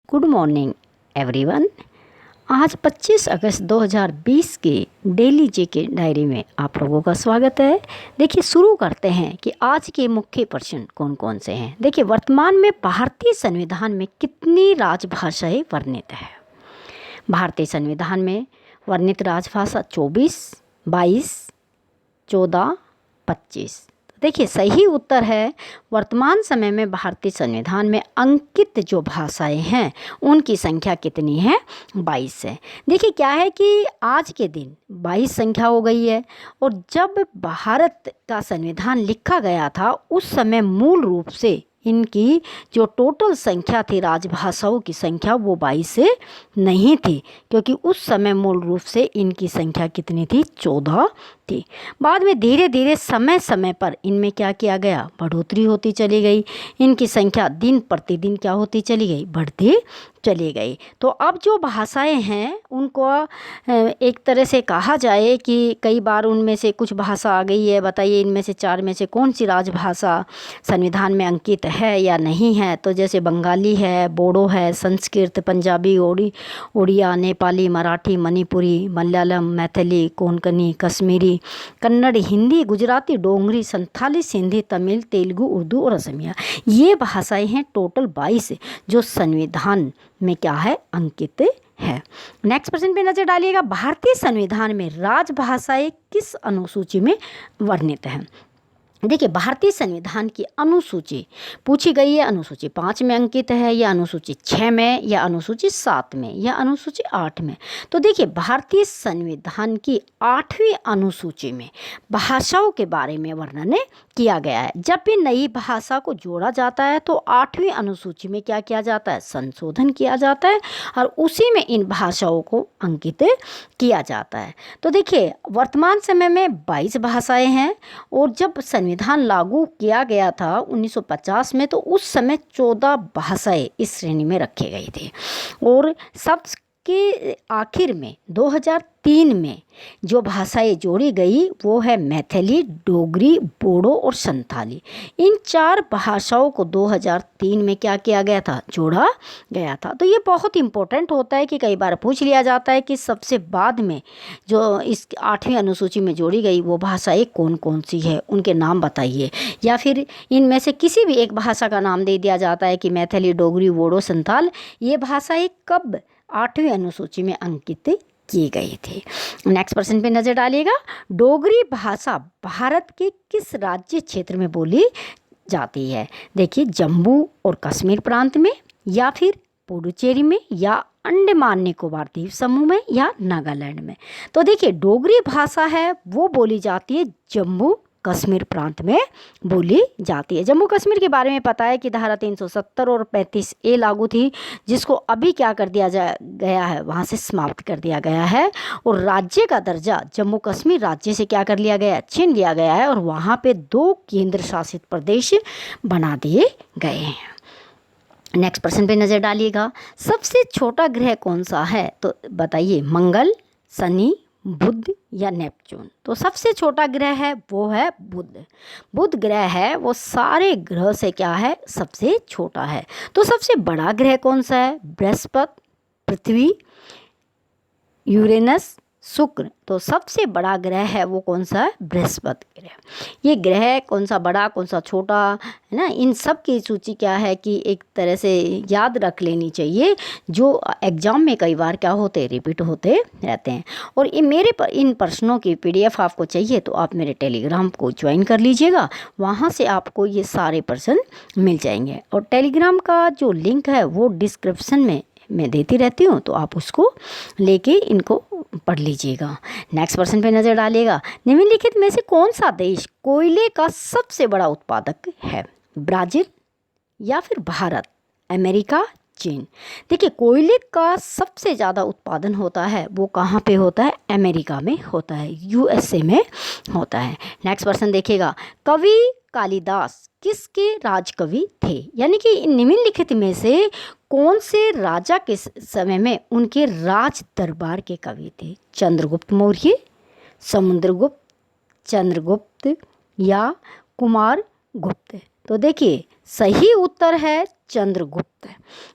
Good morning everyone. आज 25 अगस्त 2020 के daily GK diary में आप लोगों का स्वागत है। देखिए, शुरू करते हैं कि आज के मुख्य प्रश्न कौन कौन से हैं। देखिए, वर्तमान में भारतीय संविधान में कितनी राजभाषाएं वर्णित है। भारतीय संविधान में वर्णित राजभाषा 24, 22, 14, 25। देखिए, सही उत्तर है वर्तमान समय में भारतीय संविधान में अंकित जो भाषाएं हैं उनकी संख्या कितनी है, 22 है। देखिए, क्या है कि आज के दिन 22 संख्या हो गई है और जब भारत का संविधान लिखा गया था उस समय मूल रूप से इनकी जो टोटल संख्या थी राजभाषाओं की संख्या वो 22 से नहीं थी, क्योंकि उस समय मूल रूप से इनकी संख्या कितनी थी, 14 थी। बाद में धीरे धीरे समय समय पर इनमें क्या किया गया, बढ़ोतरी होती चली गई। इनकी संख्या दिन प्रतिदिन क्या होती चली गई, बढ़ती चली गई। तो अब जो भाषाएं हैं उनको एक तरह से कहा जाए कि कई बार उनमें से कुछ भाषा आ गई है। बताइए, इनमें से 4 में से कौन सी राजभाषा संविधान में अंकित है या नहीं है। तो जैसे बंगाली है, बोडो है, संस्कृत, पंजाबी, उड़िया, नेपाली, मराठी, मणिपुरी, मलयालम, मैथिली, कोंकणी, कश्मीरी, कन्नड़, हिंदी, गुजराती, डोगरी, संथाली, सिंधी, तमिल, तेलुगु, उर्दू और असमिया। ये भाषाएं हैं टोटल 22 जो संविधान में क्या है, अंकित है। नेक्स्ट प्रश्न पे नजर डालिएगा। भारतीय संविधान में राजभाषाएं किस अनुसूची में वर्णित है। देखिए, भारतीय संविधान की अनुसूची पूछी गई है। अनुसूची 5 में अंकित है या अनुसूची 6 में या अनुसूची 7 में या अनुसूची 8 में। तो देखिए, भारतीय संविधान की 8वीं अनुसूची में भाषाओं के बारे में वर्णन किया गया है। जब भी नई भाषा को जोड़ा जाता है तो 8वीं अनुसूची में क्या किया जाता है, संशोधन किया जाता है और उसी में इन भाषाओं को अंकित किया जाता है। तो देखिए, वर्तमान समय में 22 भाषाएं हैं और जब संविधान लागू किया गया था 1950 में तो उस समय 14 भाषाएं इस श्रेणी में रखी गई थी। और सबके आखिर में 2003 में जो भाषाएं जोड़ी गई वो है मैथिली, डोगरी, बोडो और संथाली। इन 4 भाषाओं को 2003 में क्या किया गया था, जोड़ा गया था। तो ये बहुत इम्पोर्टेंट होता है कि कई बार पूछ लिया जाता है कि सबसे बाद में जो इस 8वीं अनुसूची में जोड़ी गई वो भाषाएं कौन कौन सी है, उनके नाम बताइए। या फिर इनमें से किसी भी एक भाषा का नाम दे दिया जाता है कि मैथिली, डोगरी, बोडो, संथाल। ये भाषाएं कब 8वीं अनुसूची में अंकित की गई थी। नेक्स्ट प्रश्न पे नजर डालिएगा। डोगरी भाषा भारत के किस राज्य क्षेत्र में बोली जाती है। देखिए, जम्मू और कश्मीर प्रांत में या फिर पुडुचेरी में या अंडमान निकोबार द्वीप समूह में या नागालैंड में। तो देखिए, डोगरी भाषा है वो बोली जाती है जम्मू कश्मीर प्रांत में बोली जाती है। जम्मू कश्मीर के बारे में पता है कि धारा 370 और 35A लागू थी, जिसको अभी क्या कर दिया गया है, वहाँ से समाप्त कर दिया गया है और राज्य का दर्जा जम्मू कश्मीर राज्य से क्या कर लिया गया है, छीन लिया गया है और वहाँ पे 2 केंद्र शासित प्रदेश बना दिए गए हैं। नेक्स्ट प्रश्न पे नज़र डालिएगा। सबसे छोटा ग्रह कौन सा है। तो बताइए, मंगल, शनि, बुध या नेपच्यून। तो सबसे छोटा ग्रह है वो है बुध। बुध ग्रह है वो सारे ग्रह से क्या है, सबसे छोटा है। तो सबसे बड़ा ग्रह कौन सा है, बृहस्पति, पृथ्वी, यूरेनस, शुक्र। तो सबसे बड़ा ग्रह है वो कौन सा है, बृहस्पति ग्रह। ये ग्रह कौन सा बड़ा कौन सा छोटा है ना, इन सब की सूची क्या है कि एक तरह से याद रख लेनी चाहिए, जो एग्जाम में कई बार क्या होते, रिपीट होते रहते हैं। और ये इन प्रश्नों की PDF आपको चाहिए तो आप मेरे टेलीग्राम को ज्वाइन कर लीजिएगा। वहाँ से आपको ये सारे प्रश्न मिल जाएंगे और टेलीग्राम का जो लिंक है वो डिस्क्रिप्शन में मैं देती रहती हूँ, तो आप उसको लेके इनको पढ़ लीजिएगा। नेक्स्ट प्रश्न पे नज़र डालिएगा। निम्नलिखित में से कौन सा देश कोयले का सबसे बड़ा उत्पादक है। ब्राज़ील या फिर भारत, अमेरिका, चीन। देखिए, कोयले का सबसे ज़्यादा उत्पादन होता है वो कहाँ पे होता है, अमेरिका में होता है, USA में होता है। नेक्स्ट प्रश्न देखिएगा। कवि कालिदास किसके राजकवि थे। यानी कि निम्नलिखित में से कौन से राजा के समय में उनके राज दरबार के कवि थे। चंद्रगुप्त मौर्य, समुद्रगुप्त, चंद्रगुप्त या कुमार गुप्त। तो देखिए, सही उत्तर है चंद्रगुप्त।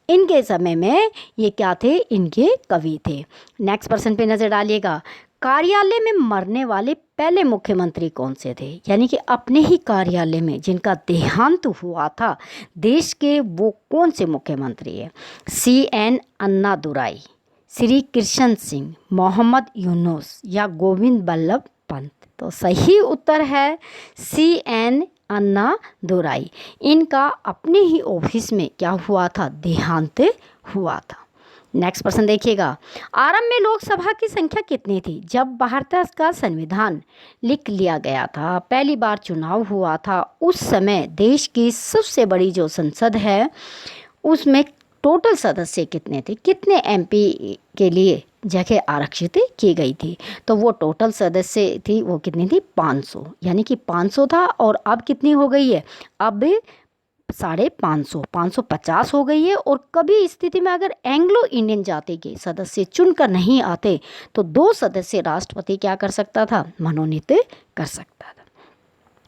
इनके समय में ये क्या थे, इनके कवि थे। नेक्स्ट पर्सन पे नज़र डालिएगा, कार्यालय में मरने वाले पहले मुख्यमंत्री कौन से थे, यानी कि अपने ही कार्यालय में जिनका देहांत हुआ था देश के, वो कौन से मुख्यमंत्री है। CN अन्नादुराई, श्री कृष्ण सिंह, मोहम्मद यूनुस या गोविंद बल्लभ पंत। तो सही उत्तर है CN अन्नादुराई। इनका अपने ही ऑफिस में क्या हुआ था, देहांत हुआ था। नेक्स्ट पर्सन देखिएगा, आरंभ में लोकसभा की संख्या कितनी थी जब भारत का संविधान लिख लिया गया था, पहली बार चुनाव हुआ था, उस समय देश की सबसे बड़ी जो संसद है उसमें टोटल सदस्य कितने थे, कितने MP के लिए जगह आरक्षित की गई थी। तो वो टोटल सदस्य थी, वो कितनी थी, 500, यानी कि 500 था। और अब कितनी हो गई है, अब 550, 550 हो गई है। और कभी स्थिति में अगर एंग्लो इंडियन जाति के सदस्य चुनकर नहीं आते तो 2 सदस्य राष्ट्रपति क्या कर सकता था, मनोनीत कर सकता था।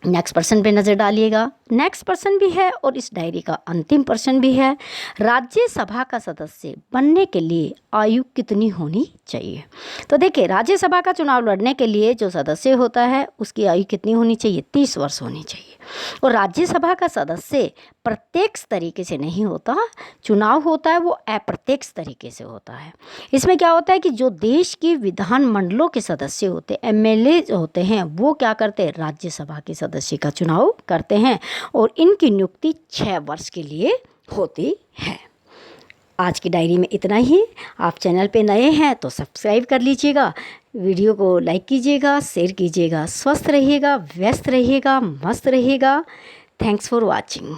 नेक्स्ट पर्सन पे नज़र डालिएगा, नेक्स्ट पर्सन भी है और इस डायरी का अंतिम पर्सन भी है। राज्यसभा का सदस्य बनने के लिए आयु कितनी होनी चाहिए। तो देखिए, राज्यसभा का चुनाव लड़ने के लिए जो सदस्य होता है उसकी आयु कितनी होनी चाहिए, 30 वर्ष होनी चाहिए। और राज्यसभा का सदस्य प्रत्यक्ष तरीके से नहीं होता, चुनाव होता है वो अप्रत्यक्ष तरीके से होता है। इसमें क्या होता है कि जो देश की विधान मंडलों के सदस्य होते हैं, MLA होते हैं, वो क्या करते हैं, राज्यसभा के सदस्य का चुनाव करते हैं और इनकी नियुक्ति 6 वर्ष के लिए होती है। आज की डायरी में इतना ही। आप चैनल पे नए हैं तो सब्सक्राइब कर लीजिएगा, वीडियो को लाइक कीजिएगा, शेयर कीजिएगा। स्वस्थ रहिएगा, व्यस्त रहिएगा, मस्त रहिएगा। Thanks for watching.